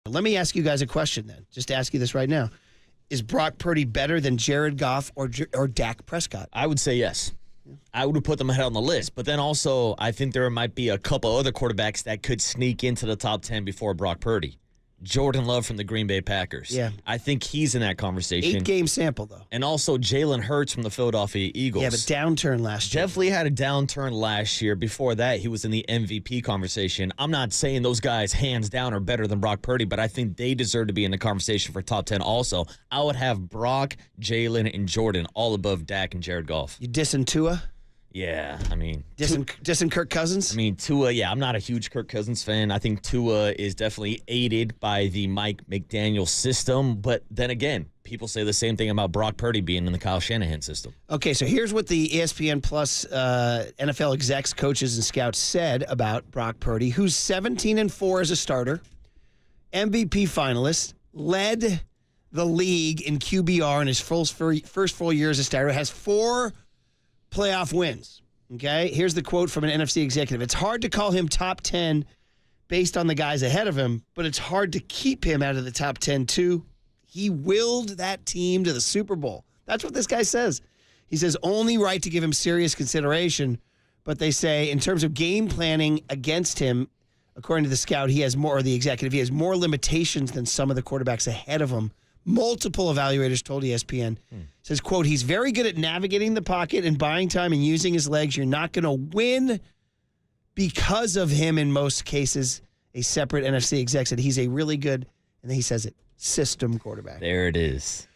Let me ask you guys a question then. Just ask you this right now. Is Brock Purdy better than Jared Goff or Dak Prescott? I would say yes. I would have put them ahead on the list. But then also, I think there might be a couple other quarterbacks that could sneak into the top 10 before Brock Purdy. Jordan Love from the Green Bay Packers. Yeah. I think he's in that conversation. 8-game sample, though. And also Jalen Hurts from the Philadelphia Eagles. Yeah, but downturn last year. Definitely had a downturn last year. Before that, he was in the MVP conversation. I'm not saying those guys, hands down, are better than Brock Purdy, but I think they deserve to be in the conversation for top 10 also. I would have Brock, Jalen, and Jordan all above Dak and Jared Goff. You dissing Tua? Yeah, I mean... Dissing Kirk Cousins? I mean, Tua, yeah, I'm not a huge Kirk Cousins fan. I think Tua is definitely aided by the Mike McDaniel system. But then again, people say the same thing about Brock Purdy being in the Kyle Shanahan system. Okay, so here's what the ESPN Plus NFL execs, coaches, and scouts said about Brock Purdy, who's 17-4 as a starter, MVP finalist, led the league in QBR in his first full year as a starter, has 4 playoff wins. Okay, here's the quote from an NFC executive. It's hard to call him top 10 based on the guys ahead of him, but it's hard to keep him out of the top 10 too. He willed that team to the Super Bowl. That's what this guy says. He says only right to give him serious consideration, but they say in terms of game planning against him, according to the scout, he has more limitations than some of the quarterbacks ahead of him. Multiple evaluators told ESPN, says, quote, he's very good at navigating the pocket and buying time and using his legs. You're not going to win because of him in most cases. A separate NFC exec said he's a really good, and then he says it, system quarterback. There it is.